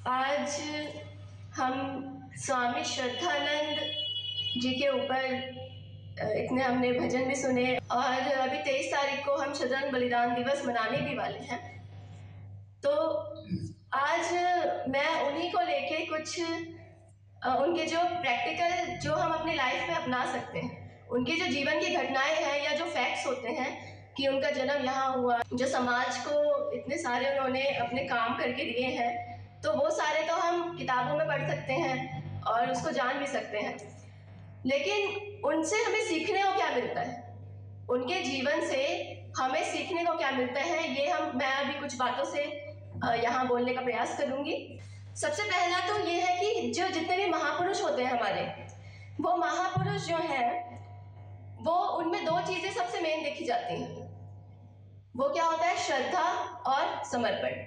आज हम स्वामी श्रद्धानंद जी के ऊपर इतने हमने भजन भी सुने और अभी 23 तारीख को हम श्रद्धानंद बलिदान दिवस मनाने भी वाले हैं। तो आज मैं उन्हीं को लेके कुछ उनके जो प्रैक्टिकल जो हम अपनी लाइफ में अपना सकते हैं, उनके जो जीवन की घटनाएं हैं या जो फैक्ट्स होते हैं कि उनका जन्म यहाँ हुआ, जो समाज को इतने सारे उन्होंने अपने काम करके दिए हैं, तो वो सारे तो हम किताबों में पढ़ सकते हैं और उसको जान भी सकते हैं, लेकिन उनसे हमें सीखने को क्या मिलता है, उनके जीवन से हमें सीखने को क्या मिलता है, ये मैं अभी कुछ बातों से यहाँ बोलने का प्रयास करूँगी। सबसे पहला तो ये है कि जो जितने भी महापुरुष होते हैं हमारे, वो महापुरुष जो हैं वो उनमें दो चीज़ें सबसे मेन देखी जाती हैं। वो क्या होता है? श्रद्धा और समर्पण।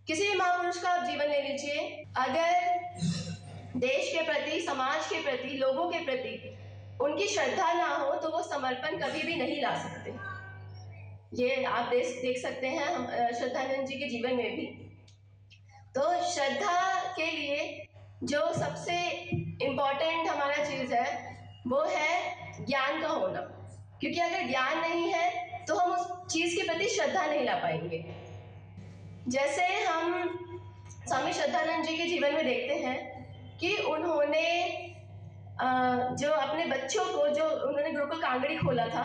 किसी भी महापुरुष का आप जीवन ले लीजिए, अगर देश के प्रति, समाज के प्रति, लोगों के प्रति उनकी श्रद्धा ना हो तो वो समर्पण कभी भी नहीं ला सकते। ये आप देख सकते हैं हम श्रद्धानंद जी के जीवन में भी। तो श्रद्धा के लिए जो सबसे इम्पोर्टेंट हमारा चीज़ है वो है ज्ञान का होना, क्योंकि अगर ज्ञान नहीं है तो हम उस चीज़ के प्रति श्रद्धा नहीं ला पाएंगे। जैसे हम स्वामी श्रद्धानंद जी के जीवन में देखते हैं कि उन्होंने जो अपने बच्चों को, जो उन्होंने गुरुकुल कांगड़ी खोला था,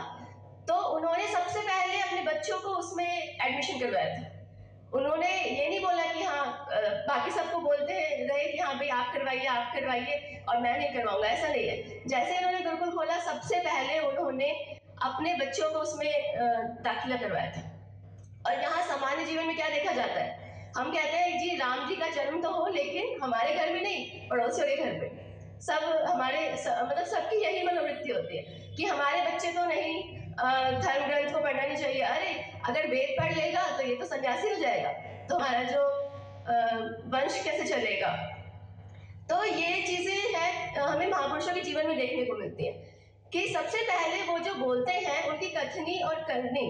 तो उन्होंने सबसे पहले अपने बच्चों को उसमें एडमिशन करवाया था। उन्होंने ये नहीं बोला कि हाँ, बाकी सबको बोलते रहे कि हाँ भाई आप करवाइए और मैं नहीं करवाऊंगा, ऐसा नहीं है। जैसे उन्होंने गुरुकुल खोला, सबसे पहले उन्होंने अपने बच्चों को उसमें दाखिला करवाया था। और यहाँ सामान्य जीवन में क्या देखा जाता है, हम कहते हैं जी राम जी का जन्म तो हो, लेकिन हमारे घर में नहीं, पड़ोसियों के घर में। सब मतलब सबकी यही मनोवृत्ति होती है कि हमारे बच्चे तो नहीं धर्म ग्रंथ को पढ़ना नहीं चाहिए, अरे अगर वेद पढ़ लेगा तो ये तो सन्यासी हो जाएगा, तो हमारा जो वंश कैसे चलेगा। तो ये चीजें हैं हमें महापुरुषों के जीवन में देखने को मिलती है कि सबसे पहले वो जो बोलते हैं उनकी कथनी और करनी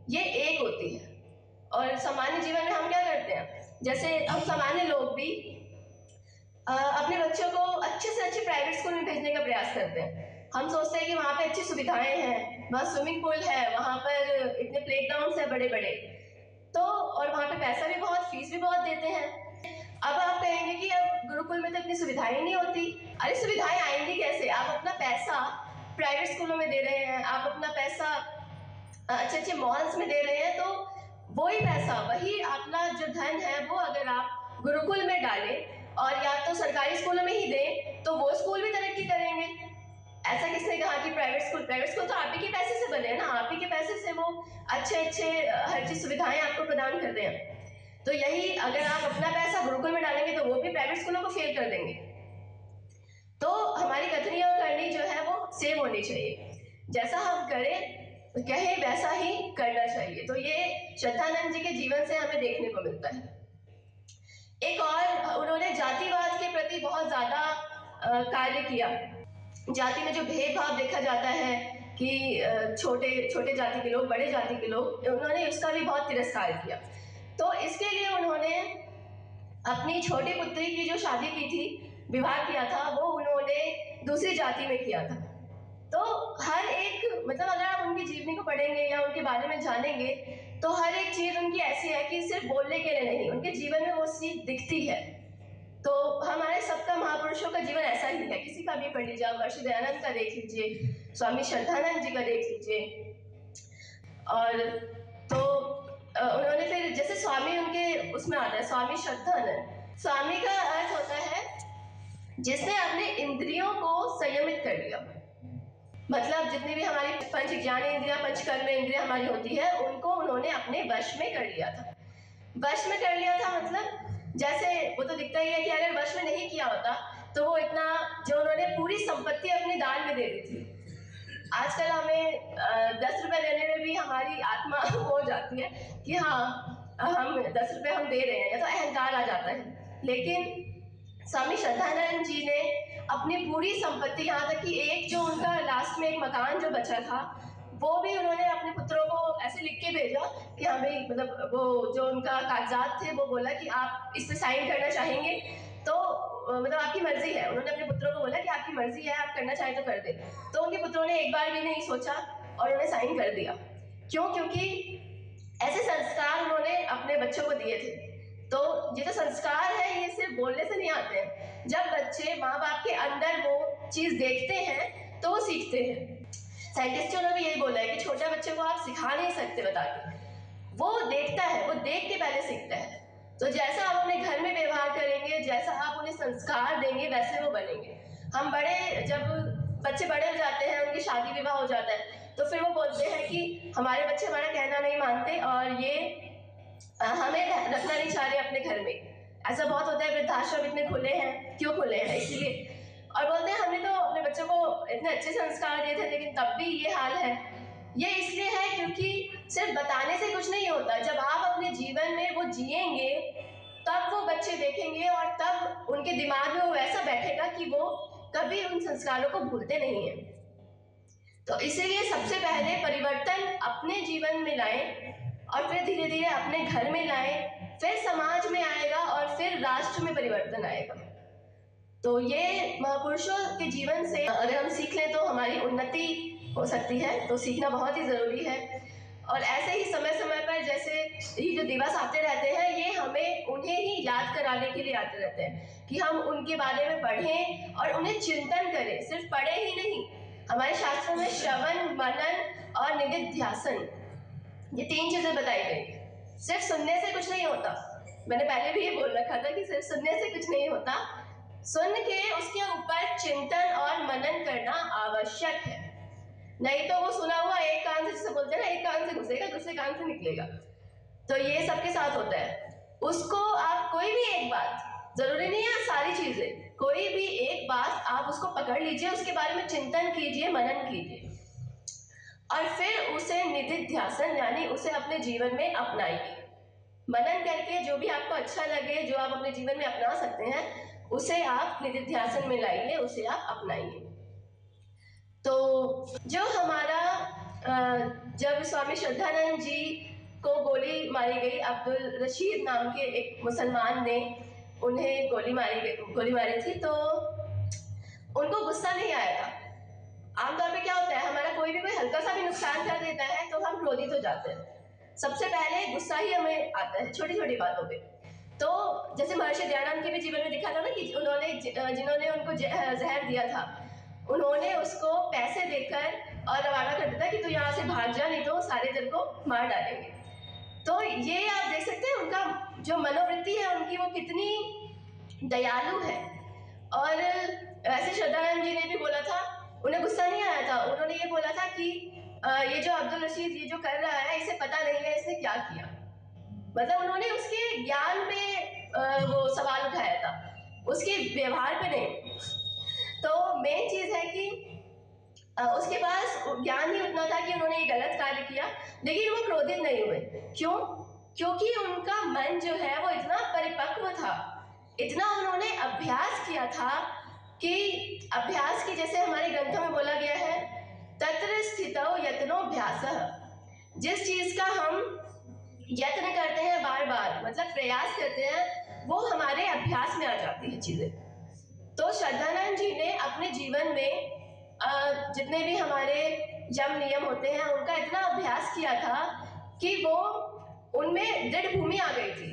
ये एक होती है। और सामान्य जीवन में हम क्या करते हैं, जैसे हम सामान्य लोग भी अपने बच्चों को अच्छे से अच्छे प्राइवेट स्कूल में भेजने का प्रयास करते हैं। हम सोचते हैं कि वहाँ पे अच्छी सुविधाएं हैं, वहाँ स्विमिंग पूल है, वहाँ पर इतने प्लेग्राउंड्स हैं बड़े बड़े, तो और वहाँ पे पैसा भी बहुत, फीस भी बहुत देते हैं। अब आप कहेंगे कि अब गुरुकुल में तो इतनी सुविधाएं नहीं होती। अरे सुविधाएं आएंगी कैसे? आप अपना पैसा प्राइवेट स्कूलों में दे रहे हैं, आप अपना पैसा अच्छे अच्छे मॉल्स में दे रहे हैं, तो वही पैसा, वही अपना जो धन है वो अगर आप गुरुकुल में डालें और या तो सरकारी स्कूलों में ही दें तो वो स्कूल भी तरक्की करेंगे। ऐसा किसने कहा कि प्राइवेट स्कूल तो आप ही के पैसे से बने हैं ना, आप ही के पैसे से वो अच्छे हर चीज सुविधाएं आपको प्रदान कर रहे हैं। तो यही अगर आप अपना पैसा गुरुकुल में डालेंगे तो वो भी प्राइवेट स्कूलों को फेल कर देंगे। तो हमारी कथनी और करनी जो है वो सेम होनी चाहिए, जैसा हम कहें वैसा ही करना चाहिए। तो ये श्रद्धानंद जी के जीवन से हमें देखने को मिलता है। एक और, उन्होंने जातिवाद के प्रति बहुत ज्यादा कार्य किया। जाति में जो भेदभाव देखा जाता है कि छोटे जाति के लोग, बड़े जाति के लोग, उन्होंने उसका भी बहुत तिरस्कार किया। तो इसके लिए उन्होंने अपनी छोटी पुत्री की जो शादी की थी, विवाह किया था, वो उन्होंने दूसरी जाति में किया था। तो हर एक, मतलब अगर आप उनकी जीवनी को पढ़ेंगे या उनके बारे में जानेंगे तो हर एक चीज उनकी ऐसी है कि सिर्फ बोलने के लिए नहीं, उनके जीवन में वो चीज दिखती है। तो हमारे सबका महापुरुषों का जीवन ऐसा ही है, किसी का भी पढ़ लीजिए, आप महर्षि दयानंद का देख लीजिए, स्वामी श्रद्धानंद जी का देख लीजिए। और तो उन्होंने फिर, जैसे स्वामी उनके उसमें आता है स्वामी श्रद्धानंद। स्वामी का अर्थ होता है जिसने अपने इंद्रियों को संयमित कर लिया, मतलब जितनी भी हमारी पंच ज्ञान इंद्रियां, पंचकर्म इंद्रियां हमारी होती है, उनको उन्होंने अपने वश में कर लिया था। वश में कर लिया था मतलब जैसे वो तो दिखता ही है कि अगर वश में नहीं किया होता तो वो इतना, जो उन्होंने पूरी संपत्ति अपनी दान में दे दी थी। आजकल हमें 10 रुपए देने में भी हमारी आत्मा हो जाती है कि हाँ हम 10 रुपए हम दे रहे हैं, या तो अहंकार आ जाता है। लेकिन स्वामी श्रद्धानंद जी ने अपनी पूरी संपत्ति, यहाँ तक कि एक जो उनका लास्ट में एक मकान जो बचा था, वो भी उन्होंने अपने पुत्रों को ऐसे लिख के भेजा कि हाँ भाई, मतलब वो जो उनका कागजात थे वो बोला कि आप इस पे साइन करना चाहेंगे तो मतलब आपकी मर्जी है। उन्होंने अपने पुत्रों को बोला कि आपकी मर्जी है, आप करना चाहें तो कर दे। तो उनके पुत्रों ने एक बार भी नहीं सोचा और उन्होंने साइन कर दिया। क्यों? क्योंकि ऐसे संस्कार उन्होंने अपने बच्चों को दिए थे। तो ये जो संस्कार है ये सिर्फ बोलने से नहीं आते हैं। जब बच्चे माँ बाप के अंदर वो चीज देखते हैं तो वो सीखते हैं। साइंटिस्टों ने भी यही बोला है कि छोटे बच्चे को आप सिखा नहीं सकते बता के, वो देखता है, वो देख के पहले सीखता है। तो जैसा आप अपने घर में व्यवहार करेंगे, जैसा आप उन्हें संस्कार देंगे, वैसे वो बनेंगे। हम बड़े, जब बच्चे बड़े हो जाते हैं, उनकी शादी विवाह हो जाता है, तो फिर वो बोलते हैं कि हमारे बच्चे हमारा कहना नहीं मानते और ये हमें रखना नहीं चाह रहे अपने घर में। ऐसा बहुत होता है, वृद्धाश्रम इतने खुले हैं, क्यों खुले हैं? इसीलिए। और बोलते हैं हमने तो अपने बच्चों को इतने अच्छे संस्कार दिए थे लेकिन तब भी ये हाल है। ये इसलिए है क्योंकि सिर्फ बताने से कुछ नहीं होता। जब आप अपने जीवन में वो जिएंगे तब वो बच्चे देखेंगे और तब उनके दिमाग में वो ऐसा बैठेगा कि वो कभी उन संस्कारों को भूलते नहीं हैं। तो इसीलिए सबसे पहले परिवर्तन अपने जीवन में लाएं और फिर धीरे धीरे अपने घर में लाएं, फिर समाज में आएगा और फिर राष्ट्र में परिवर्तन आएगा। तो ये महापुरुषों के जीवन से अगर हम सीख लें तो हमारी उन्नति हो सकती है। तो सीखना बहुत ही ज़रूरी है। और ऐसे ही समय समय पर जैसे ये जो दिवस आते रहते हैं, ये हमें उन्हें ही याद कराने के लिए आते रहते हैं कि हम उनके बारे में पढ़ें और उन्हें चिंतन करें। सिर्फ पढ़े ही नहीं, हमारे शास्त्रों में श्रवण, मनन और निधिध्यासन, ये 3 चीजें बताई गई। सिर्फ सुनने से कुछ नहीं होता। मैंने पहले भी ये बोल रखा था कि सिर्फ सुनने से कुछ नहीं होता। सुन के उसके ऊपर चिंतन और मनन करना आवश्यक है। नहीं तो वो सुना हुआ एक कान से, जिसे बोलते हैं ना, एक कान से घुसेगा दूसरे कान से निकलेगा। तो ये सबके साथ होता है। उसको आप कोई भी एक बात, जरूरी नहीं है सारी चीजें, कोई भी एक बात आप उसको पकड़ लीजिए, उसके बारे में चिंतन कीजिए, मनन कीजिए और फिर उसे निधिध्यासन यानी उसे अपने जीवन में अपनाइए। मनन करके जो भी आपको अच्छा लगे, जो आप अपने जीवन में अपना सकते हैं, उसे आप निधिध्यासन में लाइए, उसे आप अपनाइए। तो जो हमारा जब स्वामी श्रद्धानंद जी को गोली मारी गई, अब्दुल रशीद नाम के एक मुसलमान ने उन्हें गोली मारी थी, तो उनको गुस्सा नहीं आया था। आमतौर पे क्या होता है, हमारा कोई हल्का सा भी नुकसान कर देता है तो हम क्रोधित हो जाते हैं। सबसे पहले गुस्सा ही हमें आता है छोटी छोटी बातों पे। तो जैसे महर्षि दयानंद के भी जीवन में दिखा था ना कि उन्होंने जिन्होंने उनको जहर दिया था, उन्होंने उसको पैसे देकर और रवाना कर दिया था कि तू यहाँ से भाग जा, नहीं तो सारे तेरे को मार डालेंगे। तो ये आप देख सकते हैं उनका जो मनोवृत्ति है उनकी, वो कितनी दयालु है। और ऐसे श्रद्धानंद जी ने भी बोला था, उन्हें गुस्सा नहीं आया था। उन्होंने ये बोला था कि ये जो अब्दुल रशीद ये जो कर रहा है, इसे पता नहीं है इसने क्या किया। मतलब उन्होंने उसके ज्ञान पे वो सवाल उठाया था, उसके व्यवहार पे नहीं। तो मेन चीज है कि उसके पास ज्ञान ही उतना था कि उन्होंने ये गलत कार्य किया, लेकिन वो क्रोधित नहीं हुए। क्यों? क्योंकि उनका मन जो है वो इतना परिपक्व था, इतना उन्होंने अभ्यास किया था कि अभ्यास की, जैसे हमारे ग्रंथों में बोला गया है, तत्र स्थितौ यत्नोऽभ्यासः। जिस चीज का हम यत्न करते हैं बार बार, मतलब प्रयास करते हैं, वो हमारे अभ्यास में आ जाती है चीजें। तो श्रद्धानंद जी ने अपने जीवन में जितने भी हमारे यम नियम होते हैं उनका इतना अभ्यास किया था कि वो उनमें दृढ़ भूमि आ गई थी।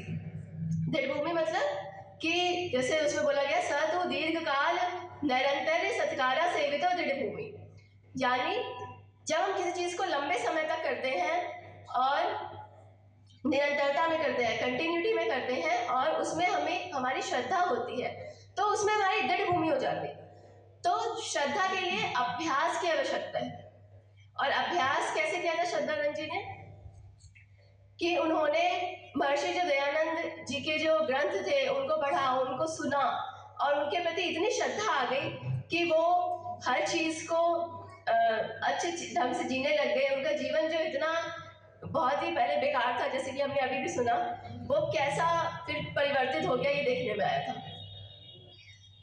दृढ़ भूमि मतलब कि जैसे उसमें बोला गया, स तो दीर्घ काल निरंतर सत्कारा सेवितो दृढ़ भूमि। यानी जब हम किसी चीज को लंबे समय तक करते हैं और निरंतरता में करते हैं, कंटिन्यूटी में करते हैं और उसमें हमें हमारी श्रद्धा होती है, तो उसमें हमारी दृढ़ भूमि हो जाती है। तो श्रद्धा के लिए अभ्यास की आवश्यकता है। और अभ्यास कैसे किया था श्रद्धानंद जी ने, कि उन्होंने महर्षि जो दयानंद जी के जो ग्रंथ थे उनको पढ़ा, उनको सुना और उनके प्रति इतनी श्रद्धा आ गई कि वो हर चीज को अच्छे ढंग से जीने लग गए। उनका जीवन जो इतना बहुत ही पहले बेकार था, जैसे कि हमने अभी भी सुना, वो कैसा फिर परिवर्तित हो गया, ये देखने में आया था।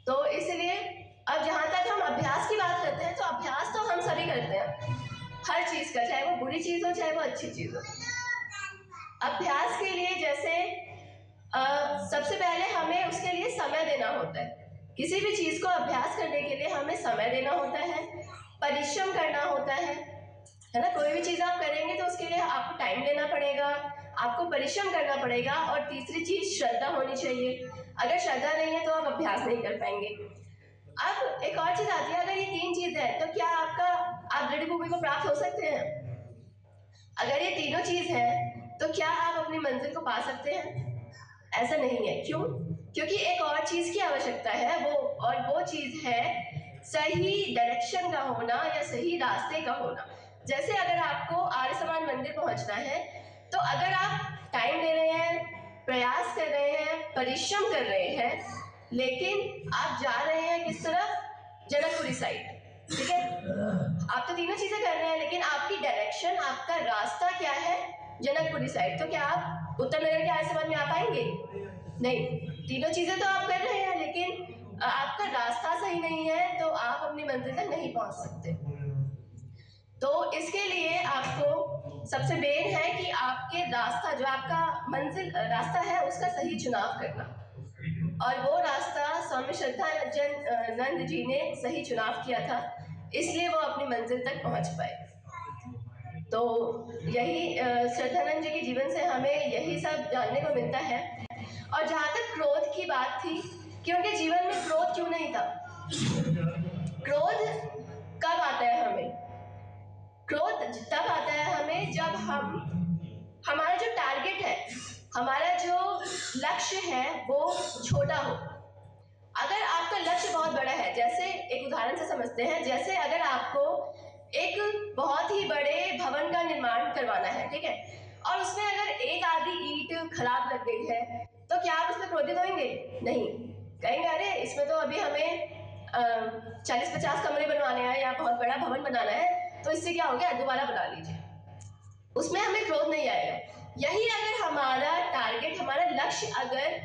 तो इसलिए अब जहाँ तक हम अभ्यास की बात करते हैं, तो अभ्यास तो हम सभी करते हैं, हर चीज़ का, चाहे वो बुरी चीज़ हो चाहे वो अच्छी चीज़ हो। अभ्यास के लिए जैसे सबसे पहले हमें उसके लिए समय देना होता है। किसी भी चीज़ को अभ्यास करने के लिए हमें समय देना होता है, परिश्रम करना होता है ना। कोई भी चीज़ आप करेंगे तो उसके लिए आपको टाइम देना पड़ेगा, आपको परिश्रम करना पड़ेगा। और तीसरी चीज़ श्रद्धा होनी चाहिए। अगर श्रद्धा नहीं है तो आप अभ्यास नहीं कर पाएंगे। अब एक और चीज़ आती है, अगर ये 3 चीज़ें हैं तो क्या आप दृढ़ भूमि को प्राप्त हो सकते हैं? अगर ये तीनों चीज़ है तो क्या आप अपनी मंजिल को पा सकते हैं? ऐसा नहीं है। क्यों? क्योंकि एक और चीज़ की आवश्यकता है, वो चीज़ है सही डायरेक्शन का होना या सही रास्ते का होना। जैसे अगर आपको आर्य समाज मंदिर पहुंचना है तो अगर आप टाइम दे रहे हैं, प्रयास कर रहे हैं, परिश्रम कर रहे हैं, लेकिन आप जा रहे हैं किस तरफ? जनकपुरी साइड, ठीक है। आप तो तीनों चीजें कर रहे हैं लेकिन आपकी डायरेक्शन, आपका रास्ता क्या है? जनकपुरी साइड। तो क्या आप उत्तर नगर के आर्य समाज में आ पाएंगे? नहीं। तीनों चीजें तो आप कर रहे हैं लेकिन आपका रास्ता सही नहीं है तो आप अपनी मंजिल तक नहीं पहुंच सकते। तो इसके लिए आपको सबसे मेन है कि आपके रास्ता, जो आपका मंजिल रास्ता है, उसका सही चुनाव करना। और वो रास्ता स्वामी श्रद्धानंद जी ने सही चुनाव किया था, इसलिए वो अपनी मंजिल तक पहुंच पाए। तो यही श्रद्धानंद जी के जीवन से हमें यही सब जानने को मिलता है। और जहाँ तक क्रोध की बात थी कि उनके जीवन में क्रोध क्यों नहीं था? क्रोध कब आता है हमें? क्रोध तब आता है हमें जब हमारा जो टारगेट है, हमारा जो लक्ष्य है वो छोटा हो। अगर आपका लक्ष्य बहुत बड़ा है, जैसे एक उदाहरण से समझते हैं, जैसे अगर आपको एक बहुत ही बड़े भवन का निर्माण करवाना है, ठीक है, और उसमें अगर एक आधी ईंट खराब लग गई है तो क्या आप उसमें क्रोधित होंगे? नहीं। कहेंगे अरे इसमें तो अभी हमें 40-50 कमरे बनवाने हैं या बहुत बड़ा भवन बनाना है, तो इससे क्या हो गया, दोबारा बना लीजिए। उसमें हमें क्रोध नहीं आएगा। यही अगर हमारा टारगेट, हमारा लक्ष्य अगर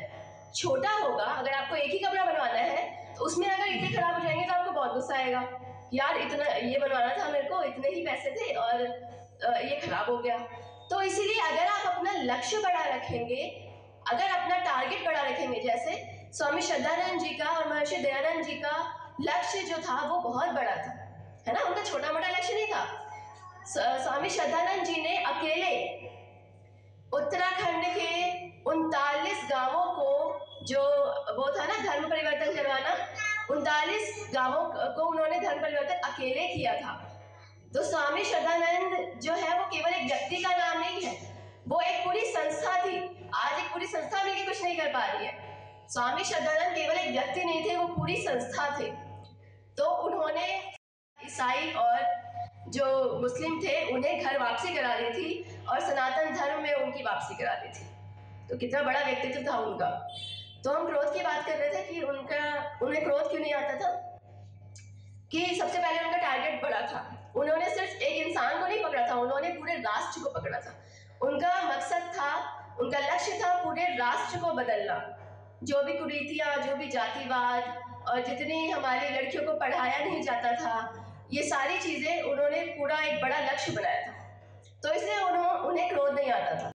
छोटा होगा, अगर आपको एक ही कमरा बनवाना है तो उसमें अगर ईंटें खराब हो जाएंगे तो आपको बहुत गुस्सा आएगा, यार इतना ये बनवाना था मेरे को, इतने ही पैसे थे और ये खराब हो गया। तो इसीलिए अगर आप अपना लक्ष्य बड़ा रखेंगे, अगर अपना टारगेट बड़ा रखेंगे, जैसे स्वामी श्रद्धानंद जी का और महर्षि दयानंद जी का लक्ष्य जो था वो बहुत बड़ा था, है ना, उनका छोटा मोटा लक्ष्य नहीं था। स्वामी श्रद्धानंद जी ने अकेले उत्तराखंड के 39 गांवों को, जो वो था ना धर्म परिवर्तन करवाना, 39 गांवों को उन्होंने धर्म परिवर्तन अकेले किया था। तो स्वामी श्रद्धानंद जो है वो केवल एक व्यक्ति का नाम नहीं है, वो एक पूरी संस्था थी। आज एक पूरी संस्था मिलकर कुछ नहीं कर पा रही है। स्वामी श्रद्धानंद केवल एक व्यक्ति नहीं थे, वो पूरी संस्था थे। तो उन्होंने ईसाई और जो मुस्लिम थे उन्हें घर वापसी करा दी थी और सनातन धर्म में उनकी वापसी करा दी थी। तो कितना बड़ा व्यक्तित्व था उनका। तो हम क्रोध की बात कर रहे थे कि उन्हें क्रोध क्यों नहीं आता था, कि सबसे पहले उनका टारगेट बड़ा था। उन्होंने सिर्फ एक इंसान को नहीं पकड़ा था, उन्होंने पूरे राष्ट्र को पकड़ा था। उनका मकसद था, उनका लक्ष्य था पूरे राष्ट्र को बदलना। जो भी कुरीतियां, जो भी जातिवाद और जितनी हमारी लड़कियों को पढ़ाया नहीं जाता था, ये सारी चीजें उन्होंने पूरा एक बड़ा लक्ष्य बनाया था। तो इसलिए उन्हें क्रोध नहीं आता था।